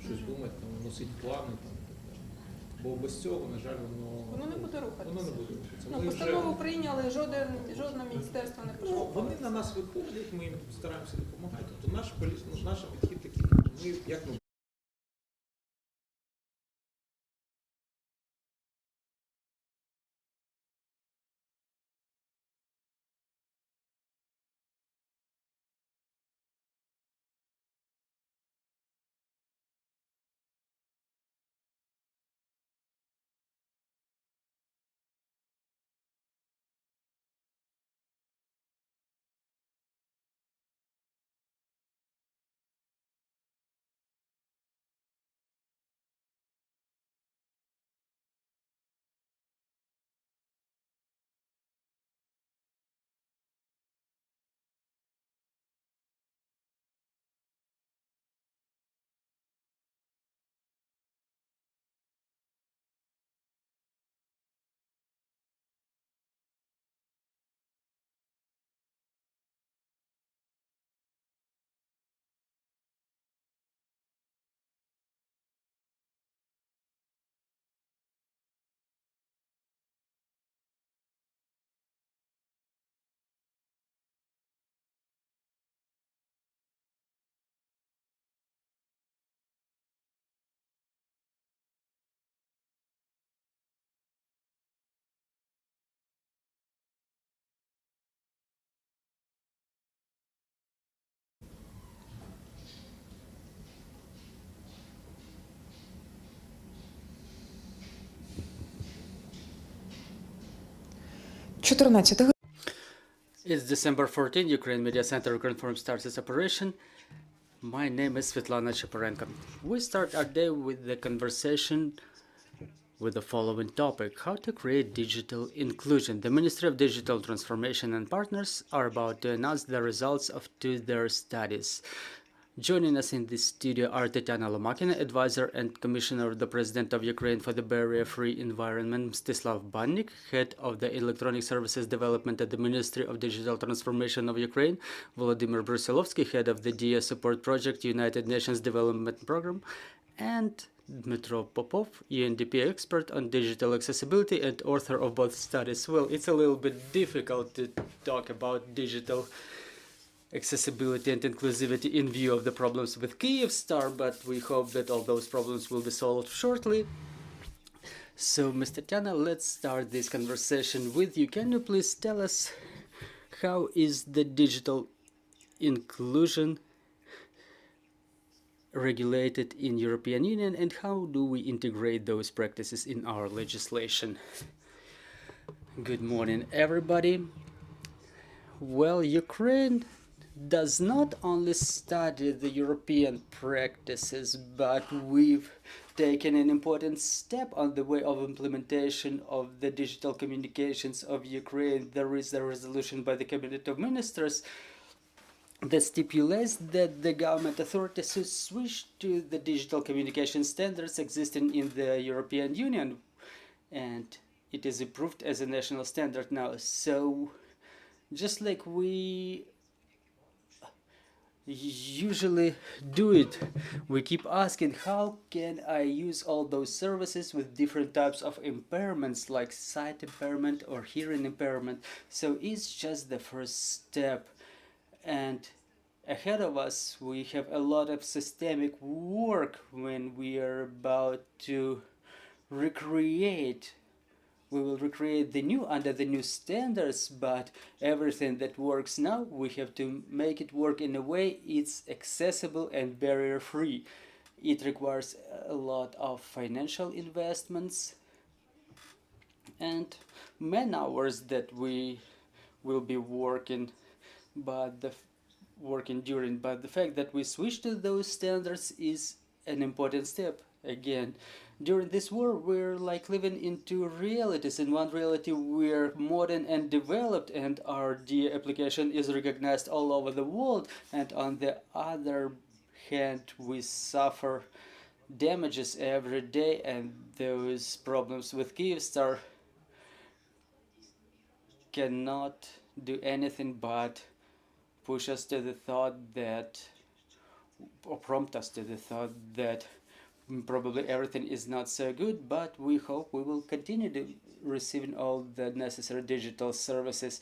щось думати, там, вносити плани. Там, бо без цього, на жаль, воно не буде рухатися. Воно не буде рухатися. Ну, постанову прийняли, жодне міністерство не пішло. Вони на нас виходять, ми їм стараємося допомагати. Тобто наш підхід такий. Ми, як ми It's December 14, Ukraine Media Center confirms starts its operation. My name is Svetlana Chaparenko. We start our day with the conversation with the following topic: how to create digital inclusion. The Ministry of Digital Transformation and partners are about to announce the results of their studies. Joining us in this studio are Tetyana Lomakіна, advisor and commissioner of the President of Ukraine for the barrier-free environment, Mstислав Банік, head of the electronic services development at the Ministry of Digital Transformation of Ukraine, Volodymyr Brusіловський, head of the DIA support project, United Nations Development Program, and Dmitro Popov, UNDP expert on digital accessibility and author of both studies. Well, it's a little bit difficult to talk about digital accessibility and inclusivity in view of the problems with Kyivstar, but we hope that all those problems will be solved shortly. So, Ms. Tetiana, let's start this conversation with you. Can you please tell us how is the digital inclusion regulated in European Union, and how do we integrate those practices in our legislation? Good morning, everybody. Well, Ukraine does not only study the European practices, but we've taken an important step on the way of implementation of the digital communications of Ukraine. There is a resolution by the Cabinet of Ministers that stipulates that the government authorities should switch to the digital communication standards existing in the European Union, and it is approved as a national standard now. So just like we usually do it, we keep asking, how can I use all those services with different types of impairments like sight impairment or hearing impairment? So it's just the first step, and ahead of us we have a lot of systemic work when we are about to recreate. We will recreate the new under the new standards, but everything that works now, we have to make it work in a way it's accessible and barrier-free. It requires a lot of financial investments and man hours that we will be working, but the fact that we switch to those standards is an important step. Again, during this war, we're like living in two realities. In one reality, we're modern and developed, and our DIA application is recognized all over the world. And on the other hand, we suffer damages every day, and those problems with Kyivstar cannot do anything but push us to the thought that, or prompt us to the thought that Probably everything is not so good, but we hope we will continue to receiving all the necessary digital services.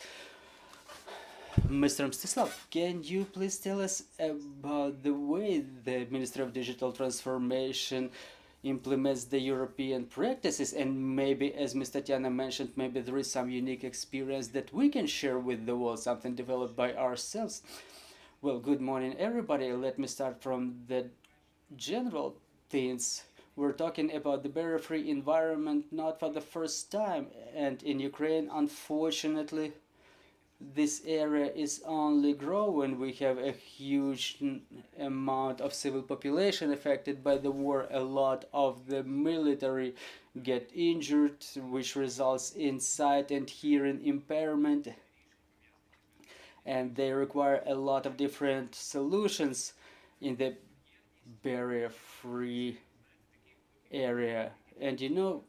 Mr. Mstislav, can you please tell us about the way the Ministry of Digital Transformation implements the European practices, and maybe, as Ms. Tatiana mentioned, maybe there is some unique experience that we can share with the world, something developed by ourselves. Well, good morning, everybody. Let me start from the general things. We're talking about the barrier-free environment not for the first time, and in Ukraine, unfortunately, this area is only growing. We have a huge amount of civil population affected by the war. A lot of the military get injured, which results in sight and hearing impairment, and they require a lot of different solutions in the barrier-free area. And you know,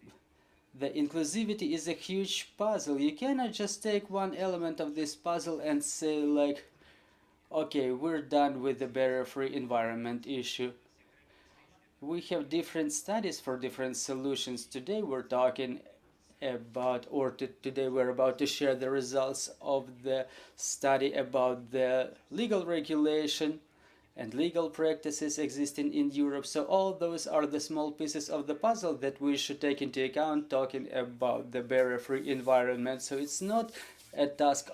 the inclusivity is a huge puzzle. You cannot just take one element of this puzzle and say like, okay, we're done with the barrier-free environment issue. We have different studies for different solutions. Today we're talking about, today we're about to share the results of the study about the legal regulation and legal practices existing in Europe. So all those are the small pieces of the puzzle that we should take into account talking about the barrier-free environment. So it's not a task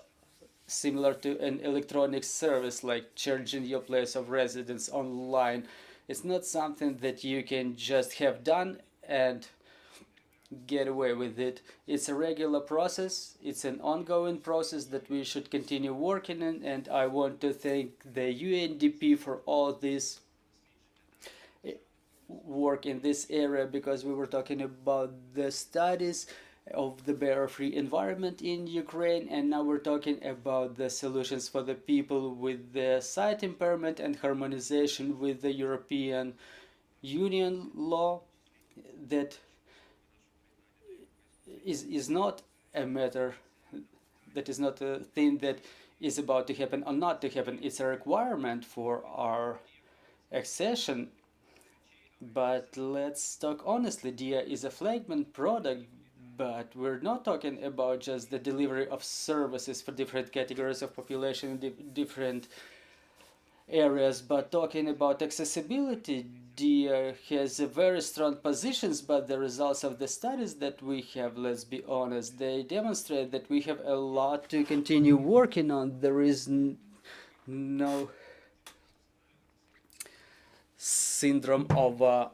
similar to an electronic service like charging your place of residence online. It's not something that you can just have done and get away with it. It's a regular process. It's an ongoing process that we should continue working in, and I want to thank the UNDP for all this work in this area, because we were talking about the studies of the barrier-free environment in Ukraine, and now we're talking about the solutions for the people with the sight impairment and harmonization with the European Union law. That is not a matter, that is not a thing that is about to happen or not to happen. It's a requirement for our accession. But let's talk honestly, DIA is a flagman product, but we're not talking about just the delivery of services for different categories of population in different areas, but talking about accessibility. DIA has a very strong positions, but the results of the studies that we have, let's be honest, they demonstrate that we have a lot to continue working on. There is no syndrome of a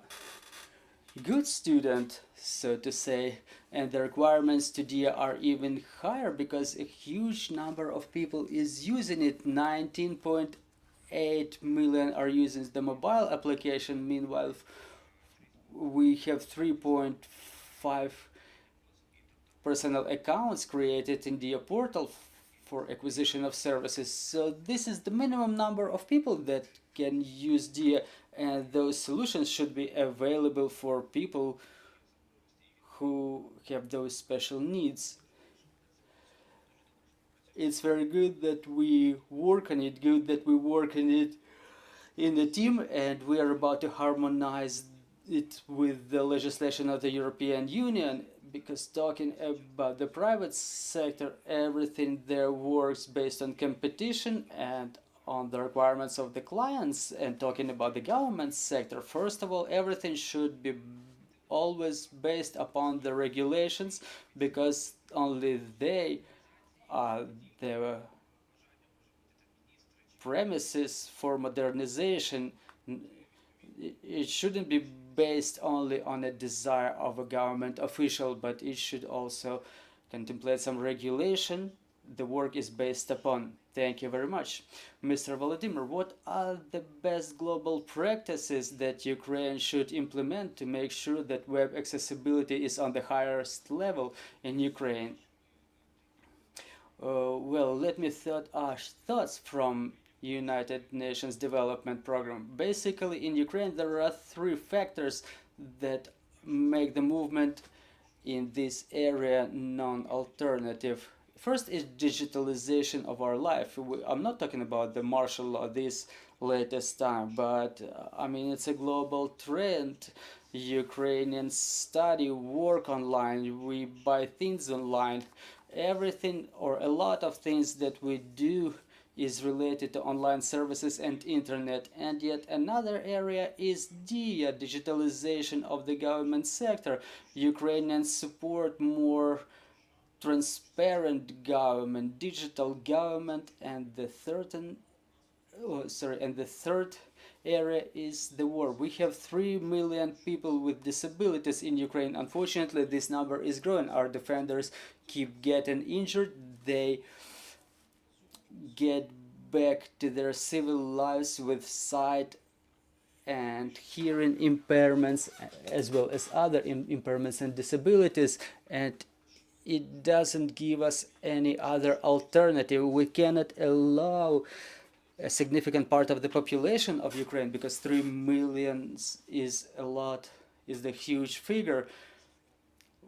good student, so to say, and the requirements to DIA are even higher because a huge number of people is using it. 19.8 million are using the mobile application. Meanwhile, we have 3.5 personal accounts created in the portal for acquisition of services. So this is the minimum number of people that can use DIA, and those solutions should be available for people who have those special needs. It's very good that we work on it, good that we work on it in the team, and we are about to harmonize it with the legislation of the European Union, because talking about the private sector, everything there works based on competition and on the requirements of the clients. And talking about the government sector, first of all, everything should be always based upon the regulations, because only they are the premises for modernization. It shouldn't be based only on a desire of a government official, but it should also contemplate some regulation the work is based upon. Thank you very much. Mr. Volodymyr, what are the best global practices that Ukraine should implement to make sure that web accessibility is on the highest level in Ukraine? Well, let me thoughts from United Nations Development Program. Basically, in Ukraine, there are three factors that make the movement in this area non-alternative. First is digitalization of our life. I'm not talking about the martial law this latest time, but I mean, it's a global trend Ukrainians study, work online, we buy things online. Everything or a lot of things that we do is related to online services and internet. And yet another area is the digitalization of the government sector. Ukrainians support more transparent government, digital government, and the third area is the war. We have 3 million people with disabilities in Ukraine. Unfortunately, this number is growing. Our defenders keep getting injured. They get back to their civil lives with sight and hearing impairments, as well as other impairments and disabilities, and it doesn't give us any other alternative. We cannot allow a significant part of the population of Ukraine, because 3 million is a lot, is the huge figure.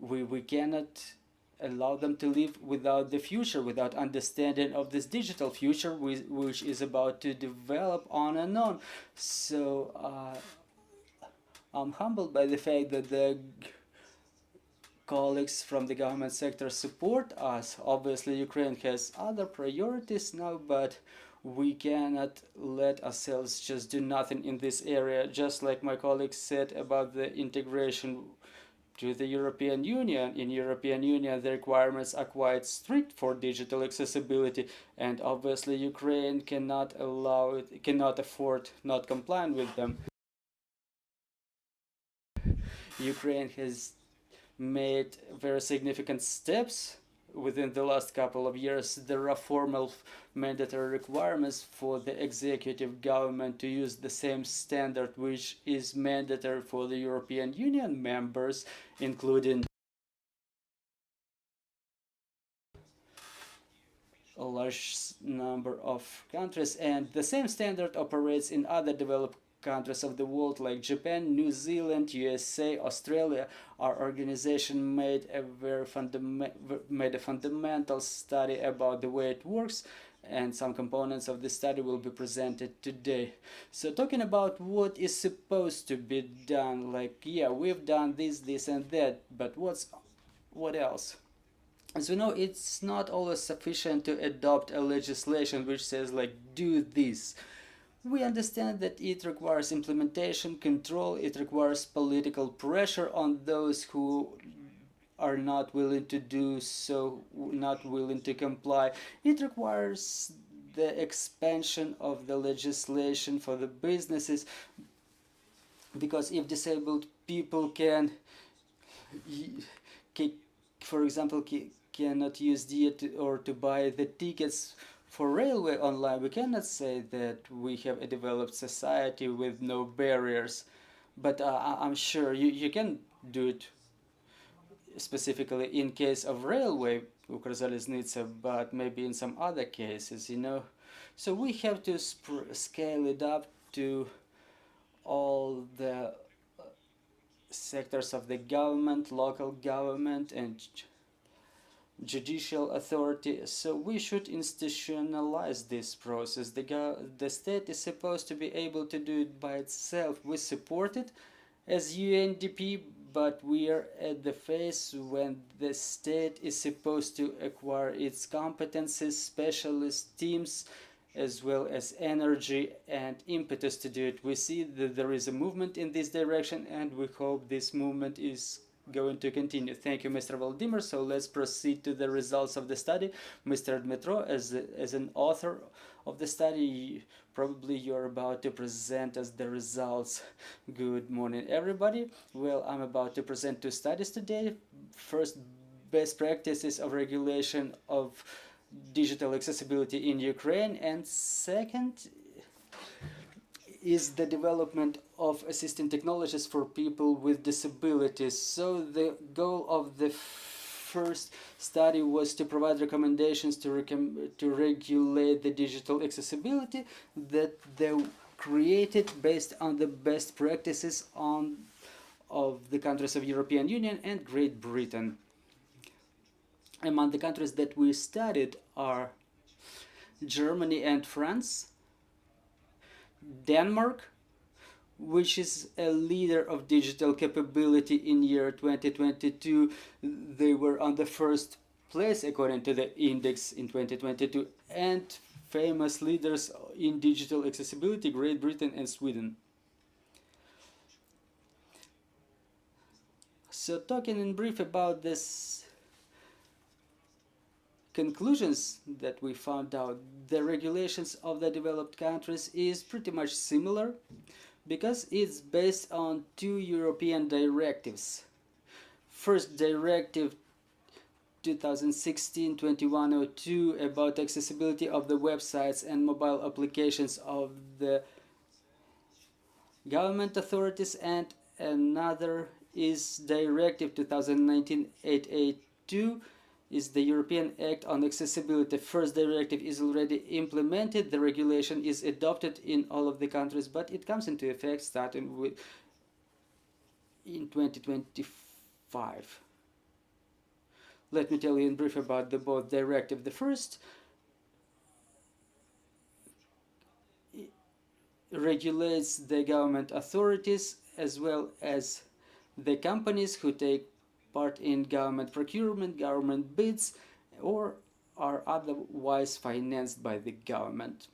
We cannot allow them to live without the future, without understanding of this digital future which is about to develop on and on. So I'm humbled by the fact that the colleagues from the government sector support us. Obviously, Ukraine has other priorities now, but we cannot let ourselves just do nothing in this area. Just like my colleagues said about the integration to the European Union. In European Union, the requirements are quite strict for digital accessibility, and obviously Ukraine cannot allow it, cannot afford not complying with them. Ukraine has made very significant steps within the last couple of years. There are formal mandatory requirements for the executive government to use the same standard which is mandatory for the European Union members, including a large number of countries, and the same standard operates in other developed countries of the world like Japan, New Zealand, USA, Australia. Our organization made a fundamental study about the way it works, and some components of the study will be presented today. So talking about what is supposed to be done, like, yeah, we've done this and that, but what else? As we know, it's not always sufficient to adopt a legislation which says, like, do this. We understand that it requires implementation, control, it requires political pressure on those who are not willing to do so, not willing to comply. It requires the expansion of the legislation for the businesses, because if disabled people can, for example, cannot use or to buy the tickets for railway online, we cannot say that we have a developed society with no barriers. But I'm sure you can do it specifically in case of railway, Ukrzaliznytsa, but maybe in some other cases, you know. So we have to scale it up to all the sectors of the government, local government, and judicial authority. So we should institutionalize this process. The state is supposed to be able to do it by itself. We support it as UNDP, but we are at the phase when the state is supposed to acquire its competences, specialist teams, as well as energy and impetus to do it. We see that there is a movement in this direction, and we hope this movement is going to continue. Thank you, Mr. Volodymyr. So let's proceed to the results of the study. Mr. Dmytro, as an author of the study, probably you're about to present us the results. Good morning, everybody. Well, I'm about to present two studies today. First, best practices of regulation of digital accessibility in Ukraine, and second is the development of assisting technologies for people with disabilities. So the goal of the first study was to provide recommendations to regulate the digital accessibility that they created based on the best practices of the countries of European Union and Great Britain. Among the countries that we studied are Germany and France, Denmark, which is a leader of digital capability in year 2022. They were on the first place according to the index in 2022, and famous leaders in digital accessibility, Great Britain and Sweden. So talking in brief about this conclusions that we found out, the regulations of the developed countries is pretty much similar because it's based on two European directives. First directive 2016-2102 about accessibility of the websites and mobile applications of the government authorities, and another is Directive 2019-882 is the European Act on Accessibility. First directive is already implemented, the regulation is adopted in all of the countries, but it comes into effect starting with in 2025. Let me tell you in brief about the both directive. The first regulates the government authorities as well as the companies who take part in government procurement, government bids, or are otherwise financed by the government.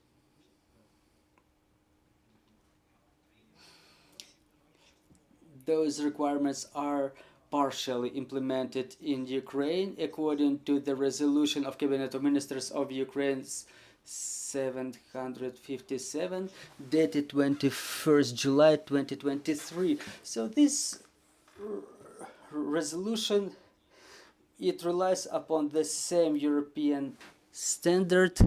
Those requirements are partially implemented in Ukraine according to the resolution of Cabinet of Ministers of Ukraine 757 dated 21st July 2023. So this resolution, it relies upon the same European standard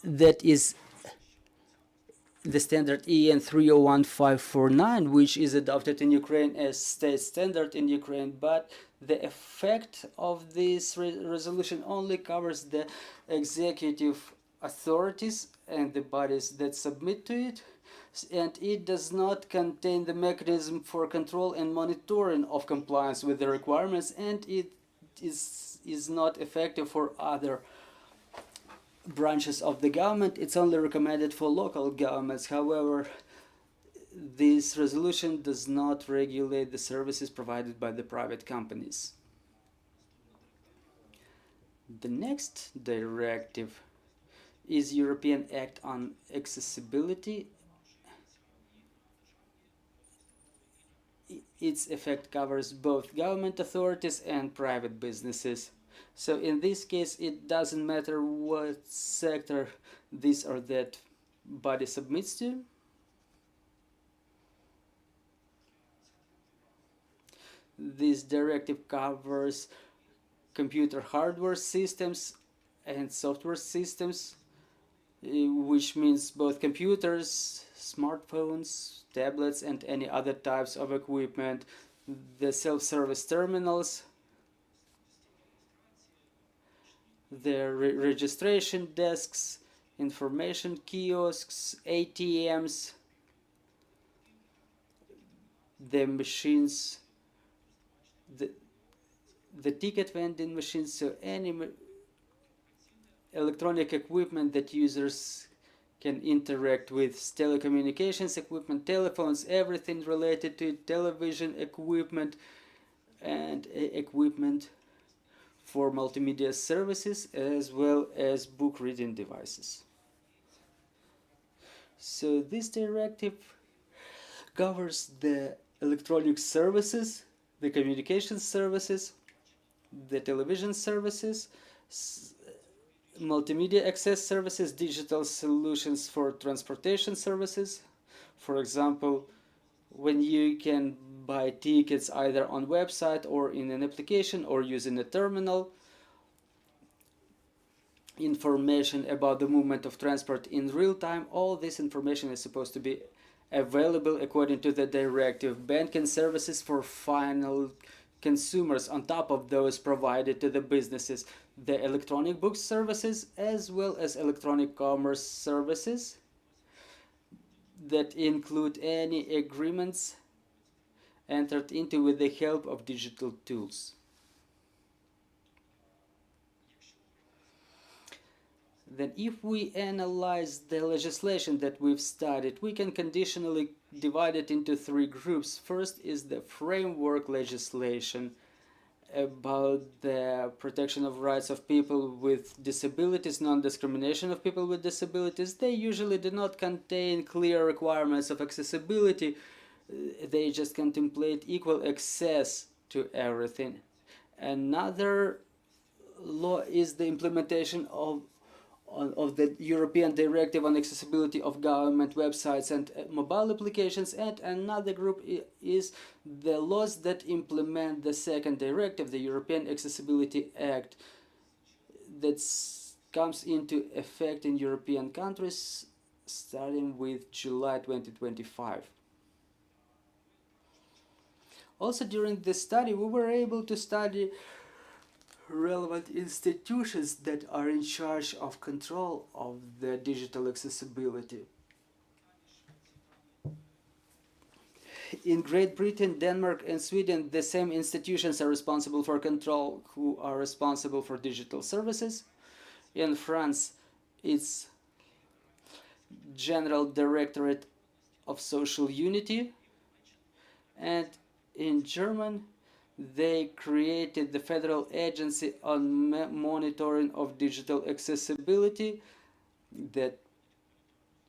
that is the standard EN 301549, which is adopted in Ukraine as state standard in Ukraine, but the effect of this resolution only covers the executive authorities and the bodies that submit to it, and it does not contain the mechanism for control and monitoring of compliance with the requirements, and it is not effective for other branches of the government. It's only recommended for local governments. However, this resolution does not regulate the services provided by the private companies. The next directive is European Act on Accessibility. Its effect covers both government authorities and private businesses. So in this case, it doesn't matter what sector this or that body submits to. This directive covers computer hardware systems and software systems, which means both computers, smartphones, tablets, and any other types of equipment, the self-service terminals, the registration desks, information kiosks, ATMs, the machines, the ticket vending machines, so any electronic equipment that users can interact with, telecommunications equipment, telephones, everything related to television equipment, and equipment for multimedia services, as well as book reading devices. So this directive covers the electronic services, the communication services, the television services, multimedia access services, digital solutions for transportation services. For example, when you can buy tickets either on website or in an application or using a terminal, information about the movement of transport in real time, all this information is supposed to be available according to the directive. Banking services for final consumers on top of those provided to the businesses, the electronic book services, as well as electronic commerce services that include any agreements entered into with the help of digital tools. then if we analyze the legislation that we've studied, we can conditionally divide it into three groups. First is the framework legislation about the protection of rights of people with disabilities, non-discrimination of people with disabilities. They usually do not contain clear requirements of accessibility. They just contemplate equal access to everything. Another law is the implementation of the European Directive on Accessibility of Government Websites and Mobile Applications, and another group is the laws that implement the second directive, the European Accessibility Act, that comes into effect in European countries starting with July 2025. Also, during this study, we were able to study relevant institutions that are in charge of control of the digital accessibility. In Great Britain, Denmark, and Sweden, the same institutions are responsible for control who are responsible for digital services. In France, it's General Directorate of Social Unity, and in German, they created the Federal Agency on Monitoring of Digital Accessibility that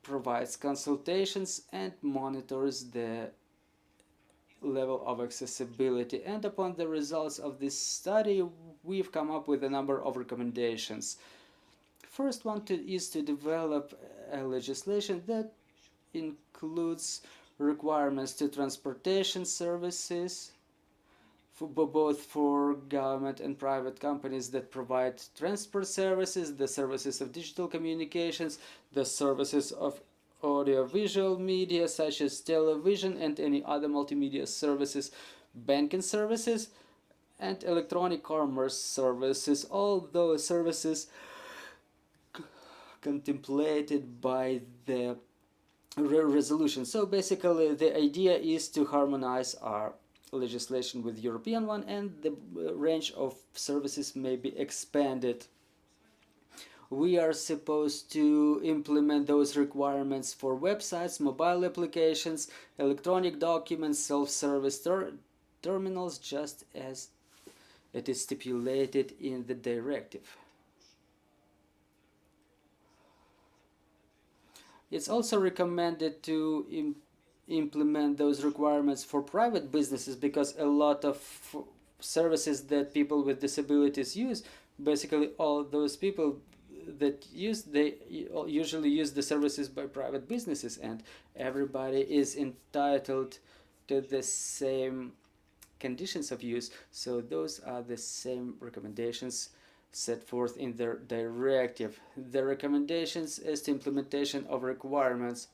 provides consultations and monitors the level of accessibility. And upon the results of this study, we've come up with a number of recommendations. First one is to develop a legislation that includes requirements to transportation services, both for government and private companies that provide transport services, the services of digital communications, the services of audiovisual media such as television and any other multimedia services, banking services, and electronic commerce services. All those services contemplated by the resolution. So basically the idea is to harmonize our legislation with European one, and the range of services may be expanded. We are supposed to implement those requirements for websites, mobile applications, electronic documents, self-service terminals, just as it is stipulated in the directive. It's also recommended to implement those requirements for private businesses, because a lot of services that people with disabilities use, basically all those people that use, they usually use the services by private businesses, and everybody is entitled to the same conditions of use. So those are the same recommendations set forth in their directive. The recommendations as to implementation of requirements.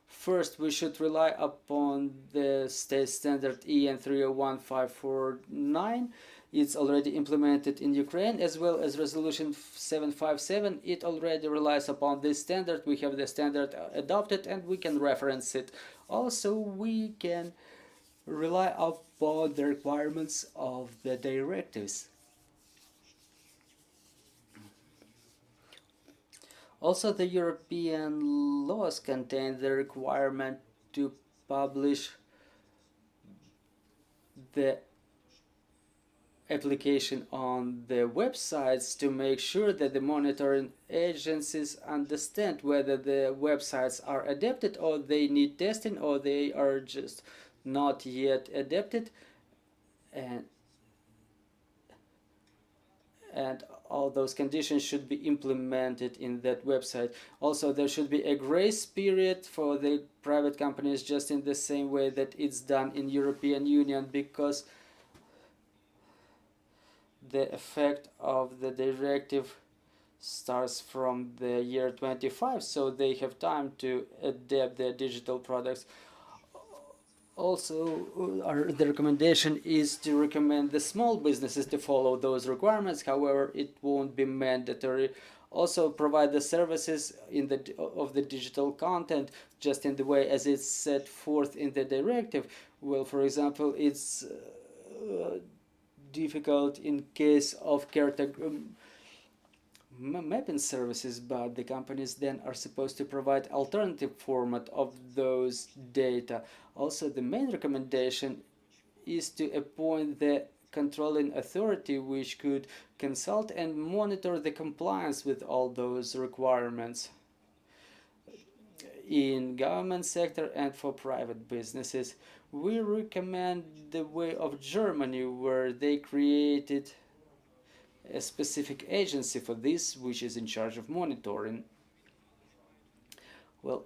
First, we should rely upon the state standard EN 301549. It's already implemented in Ukraine, as well as resolution 757. It already relies upon this standard. We have the standard adopted and we can reference it. Also, we can rely upon the requirements of the directives. Also, the European laws contain the requirement to publish the application on the websites to make sure that the monitoring agencies understand whether the websites are adapted, or they need testing, or they are just not yet adapted, and all those conditions should be implemented in that website. Also, there should be a grace period for the private companies, just in the same way that it's done in European Union, because the effect of the directive starts from the year 25, so they have time to adapt their digital products. Also, the recommendation is to recommend the small businesses to follow those requirements. However, it won't be mandatory. Also, provide the services of the digital content just in the way as it's set forth in the directive. Well, for example, it's difficult in case of mapping services, but the companies then are supposed to provide alternative format of those data. Also, the main recommendation is to appoint the controlling authority which could consult and monitor the compliance with all those requirements in government sector and for private businesses. We recommend the way of Germany, where they created a specific agency for this, which is in charge of monitoring. Well,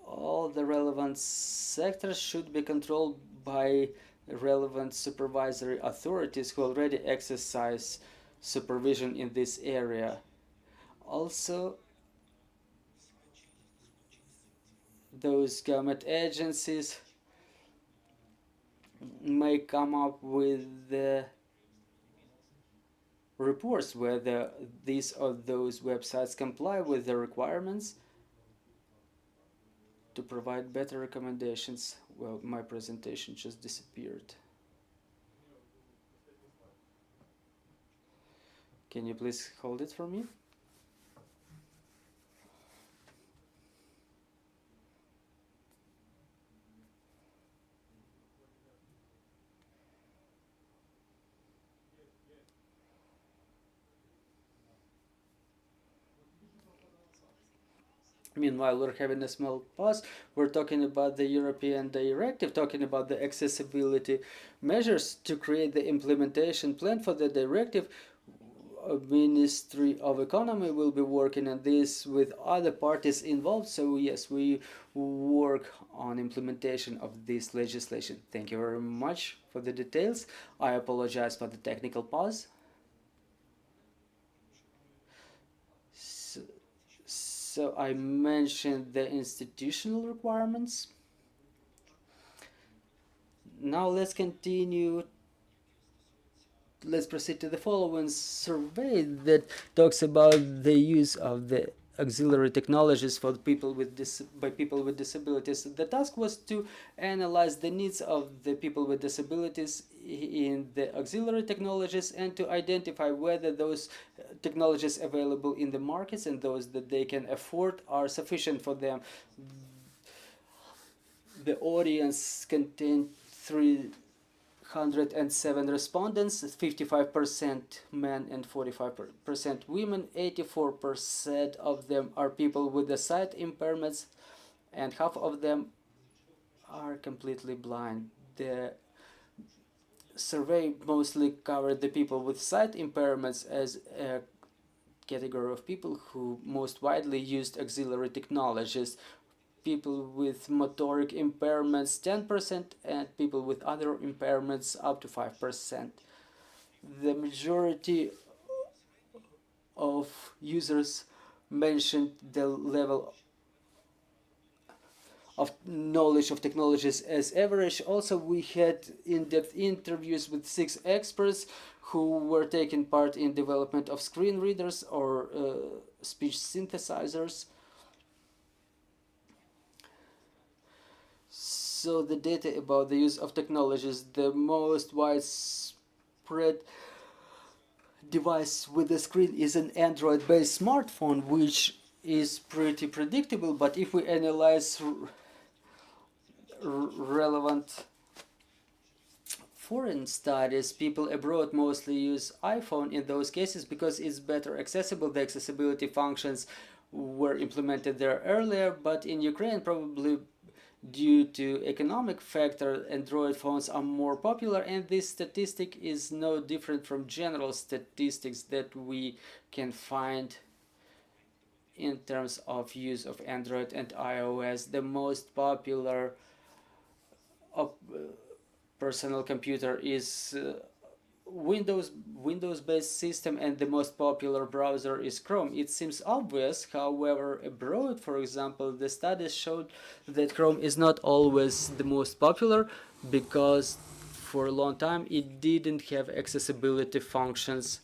all the relevant sectors should be controlled by relevant supervisory authorities who already exercise supervision in this area. Also, those government agencies may come up with the reports whether these or those websites comply with the requirements to provide better recommendations. Well, my presentation just disappeared. Can you please hold it for me? Meanwhile, we're having a small pause. We're talking about the European directive, talking about the accessibility measures to create the implementation plan for the directive. Ministry of Economy will be working on this with other parties involved. So yes, we work on implementation of this legislation. Thank you very much for the details. I apologize for the technical pause. So I mentioned the institutional requirements. Now let's continue. Let's proceed to the following survey that talks about the use of the auxiliary technologies for people with people with disabilities. The task was to analyze the needs of the people with disabilities in the auxiliary technologies and to identify whether those technologies available in the markets and those that they can afford are sufficient for them. The audience contained 307 respondents, 55% men and 45% women. 84% of them are people with the sight impairments, and half of them are completely blind. The survey mostly covered the people with sight impairments as a category of people who most widely used auxiliary technologies. People with motoric impairments 10%, and people with other impairments up to 5%. The majority of users mentioned the level of knowledge of technologies as average. Also, we had in-depth interviews with 6 experts who were taking part in development of screen readers or speech synthesizers. So the data about the use of technologies, the most widespread device with a screen is an Android-based smartphone, which is pretty predictable. But if we analyze relevant foreign studies, people abroad mostly use iPhone in those cases because it's better accessible. The accessibility functions were implemented there earlier, but in Ukraine, probably due to economic factor, Android phones are more popular, and this statistic is no different from general statistics that we can find in terms of use of Android and iOS. The most popular personal computer is Windows-based system, and the most popular browser is Chrome. It seems obvious, however, abroad, for example, the studies showed that Chrome is not always the most popular because for a long time it didn't have accessibility functions.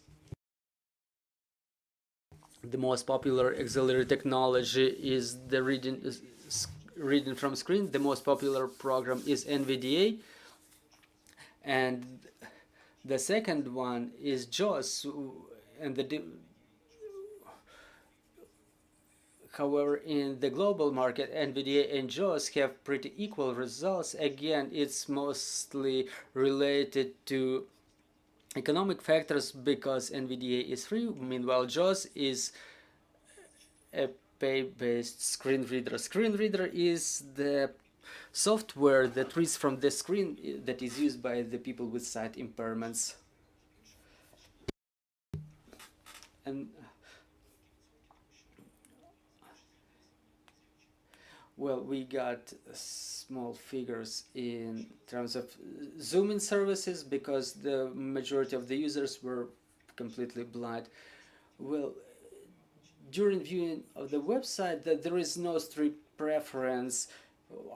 The most popular auxiliary technology is the reading from screen. The most popular program is NVDA, and the second one is JAWS, and However, in the global market, NVDA and JAWS have pretty equal results. Again, it's mostly related to economic factors because NVDA is free, meanwhile JAWS is a pay-based screen reader. Screen reader is the software that reads from the screen that is used by the people with sight impairments. And well, we got small figures in terms of zoom-in services because the majority of the users were completely blind. Well, during viewing of the website, that there is no strict preference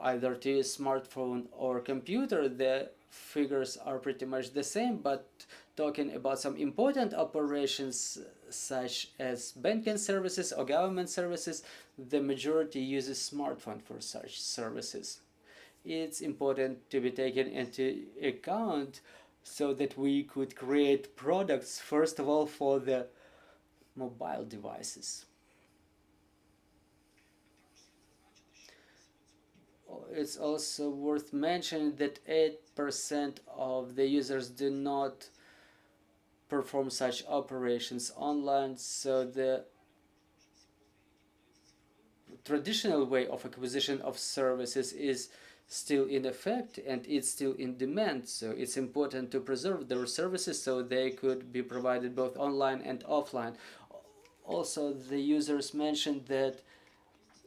either to use smartphone or computer. The figures are pretty much the same, but talking about some important operations such as banking services or government services, the majority uses smartphone for such services. It's important to be taken into account so that we could create products, first of all, for the mobile devices. It's also worth mentioning that 8% of the users do not perform such operations online, so the traditional way of acquisition of services is still in effect and it's still in demand. So it's important to preserve their services so they could be provided both online and offline. Also, the users mentioned that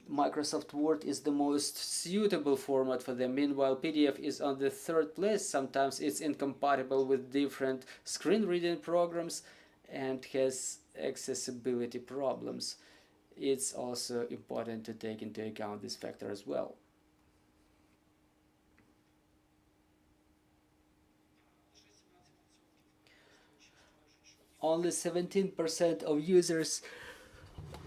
Microsoft Word is the most suitable format for them. Meanwhile, PDF is on the third place. Sometimes it's incompatible with different screen reading programs and has accessibility problems. It's also important to take into account this factor as well. Only 17% of users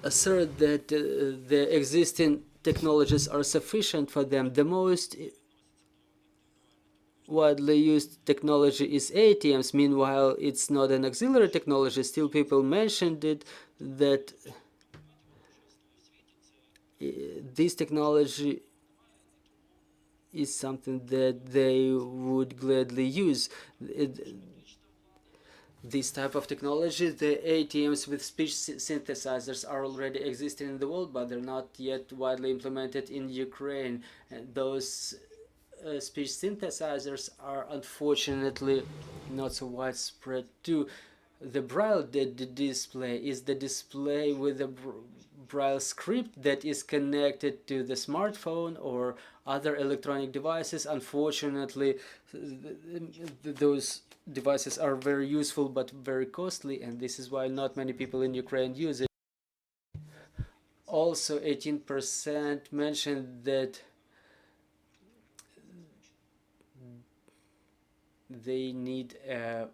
assert that the existing technologies are sufficient for them. The most widely used technology is ATMs. Meanwhile, it's not an auxiliary technology. Still, people mentioned it, that this technology is something that they would gladly use. This type of technology, the ATMs with speech synthesizers, are already existing in the world, but they're not yet widely implemented in Ukraine. And those speech synthesizers are unfortunately not so widespread too. The Braille display is the display with the Braille script that is connected to the smartphone or other electronic devices. Unfortunately, those devices are very useful but very costly, and this is why not many people in Ukraine use it. Also, 18% mentioned that they need a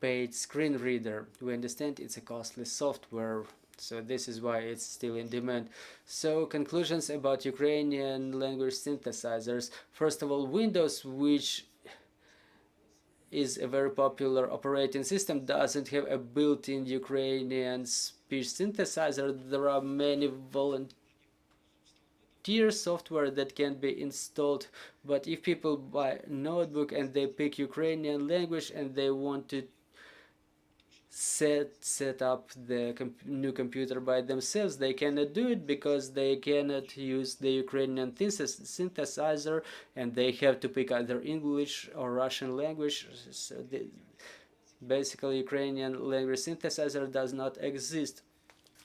paid screen reader. We understand it's a costly software, so this is why it's still in demand. So, conclusions about Ukrainian language synthesizers. First of all, Windows, which is a very popular operating system, doesn't have a built-in Ukrainian speech synthesizer. There are many volunteer software that can be installed, but if people buy a notebook and they pick Ukrainian language and they want to set up the new computer by themselves, they cannot do it because they cannot use the Ukrainian synthesizer, and they have to pick either English or Russian language. So basically, Ukrainian language synthesizer does not exist.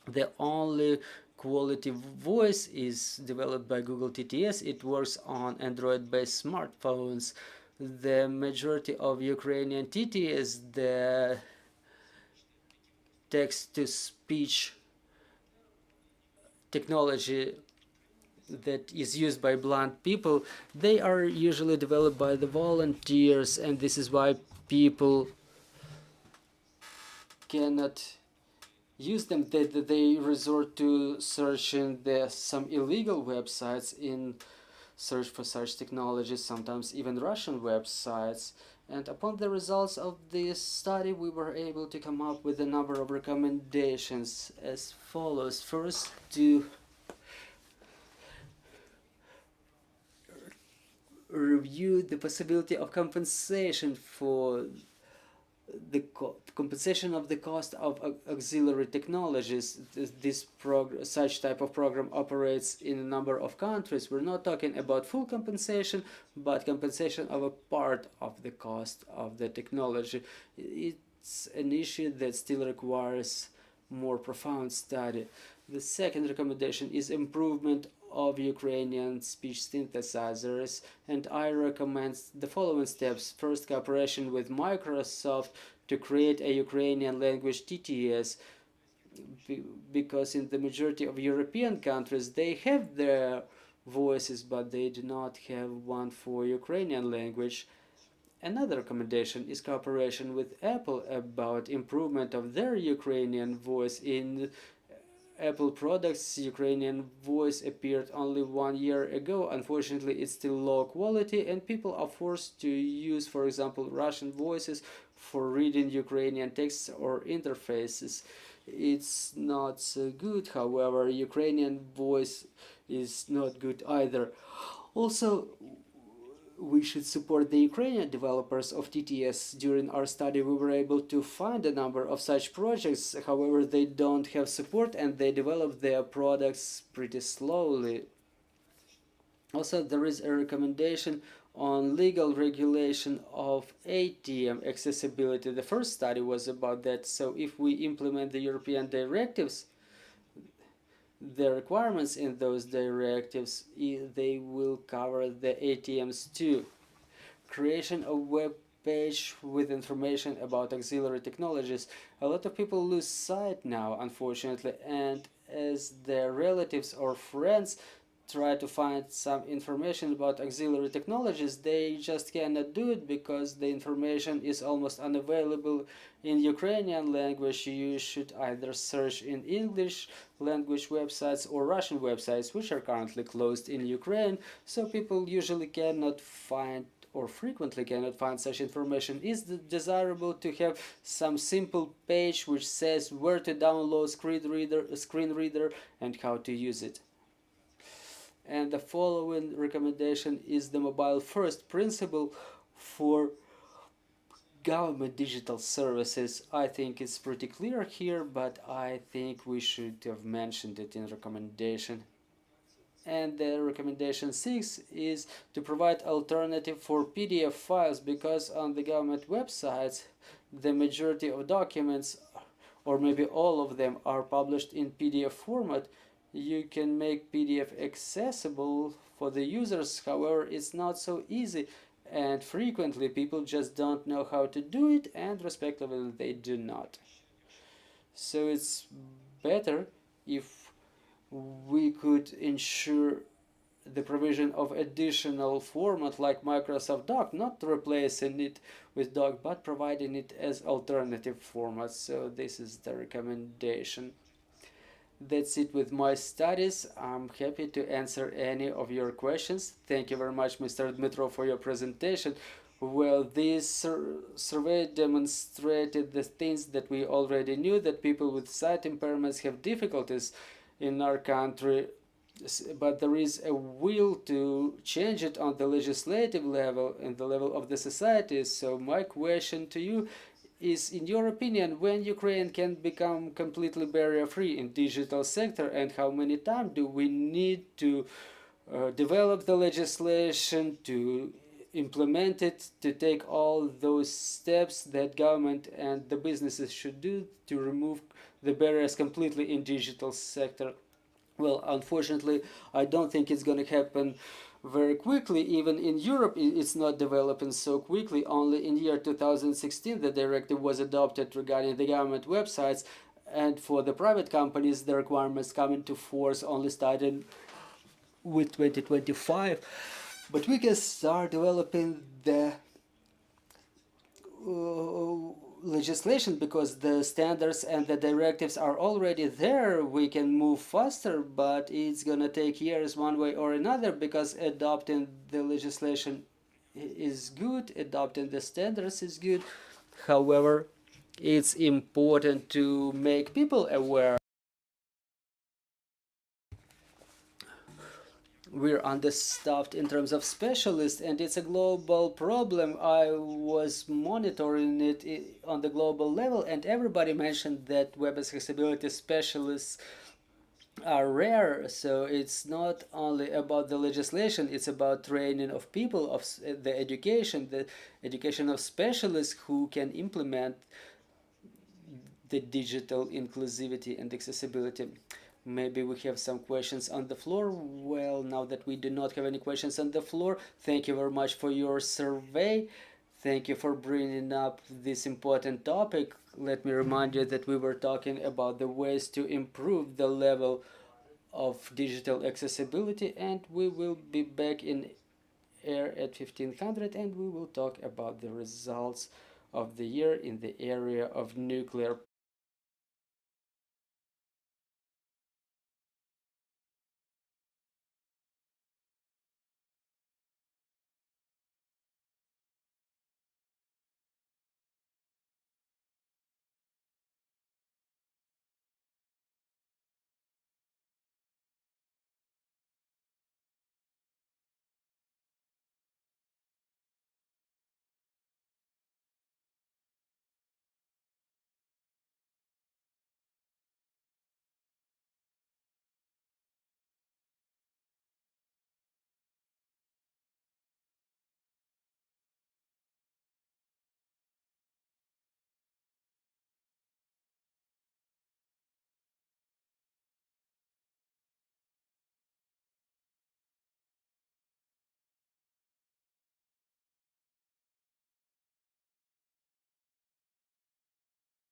The only quality voice is developed by Google TTS. It works on Android-based smartphones. The majority of Ukrainian TTS, the text-to-speech technology that is used by blind people, they are usually developed by the volunteers, and this is why people cannot use them. They resort to searching some illegal websites in search for such technologies, sometimes even Russian websites. And upon the results of this study, we were able to come up with a number of recommendations as follows. First, to review the possibility of compensation for the compensation of the cost of auxiliary technologies. Such type of program operates in a number of countries. We're not talking about full compensation, but compensation of a part of the cost of the technology. It's an issue that still requires more profound study. The second recommendation is improvement of Ukrainian speech synthesizers, and I recommend the following steps. First, cooperation with Microsoft to create a Ukrainian language TTS, because in the majority of European countries they have their voices, but they do not have one for Ukrainian language. Another recommendation is cooperation with Apple about improvement of their Ukrainian voice. In Apple products, Ukrainian voice appeared only 1 year ago. Unfortunately, it's still low quality, and people are forced to use, for example, Russian voices for reading Ukrainian texts or interfaces. It's not so good. However, Ukrainian voice is not good either. Also, we should support the Ukrainian developers of TTS. During our study, we were able to find a number of such projects. However, they don't have support and they develop their products pretty slowly. Also, there is a recommendation on legal regulation of ATM accessibility. The first study was about that. So if we implement the European directives, the requirements in those directives, they will cover the ATMs too. Creation of web page with information about auxiliary technologies. A lot of people lose sight now, unfortunately, and as their relatives or friends try to find some information about auxiliary technologies, they just cannot do it because the information is almost unavailable in Ukrainian language. You should either search in English language websites or Russian websites, which are currently closed in Ukraine, so people usually cannot find or frequently cannot find such information. It's desirable to have some simple page which says where to download screen reader and how to use it. And the following recommendation is the mobile first principle for government digital services. I think it's pretty clear here, but I think we should have mentioned it in recommendation. And the recommendation 6 is to provide alternative for PDF files, because on the government websites the majority of documents, or maybe all of them, are published in PDF format. You can make PDF accessible for the users, however, it's not so easy, and frequently people just don't know how to do it, and respectively they do not. So it's better if we could ensure the provision of additional format like Microsoft Doc, not replacing it with Doc, but providing it as alternative format. So this is the recommendation. That's it with my studies. I'm happy to answer any of your questions. Thank you very much, Mr. Dmytro, for your presentation. Well, this survey demonstrated the things that we already knew, that people with sight impairments have difficulties in our country, but there is a will to change it on the legislative level and the level of the society. So my question to you is, in your opinion, when Ukraine can become completely barrier-free in digital sector, and how many times do we need to develop the legislation, to implement it, to take all those steps that government and the businesses should do to remove the barriers completely in digital sector? Well, unfortunately, I don't think it's going to happen very quickly. Even in Europe, it's not developing so quickly. Only in year 2016 the directive was adopted regarding the government websites, and for the private companies the requirements come into force only starting with 2025. But we can start developing legislation, because the standards and the directives are already there. We can move faster, but it's gonna take years one way or another, because adopting the legislation is good, adopting the standards is good. However, it's important to make people aware. We're understaffed in terms of specialists, and it's a global problem. I was monitoring it on the global level, and everybody mentioned that web accessibility specialists are rare. So it's not only about the legislation, it's about training of people, of the education of specialists who can implement the digital inclusivity and accessibility. Maybe we have some questions on the floor. Well, now that we do not have any questions on the floor, thank you very much for your survey. Thank you for bringing up this important topic. Let me remind you that we were talking about the ways to improve the level of digital accessibility, and we will be back in air at 1500, and we will talk about the results of the year in the area of nuclear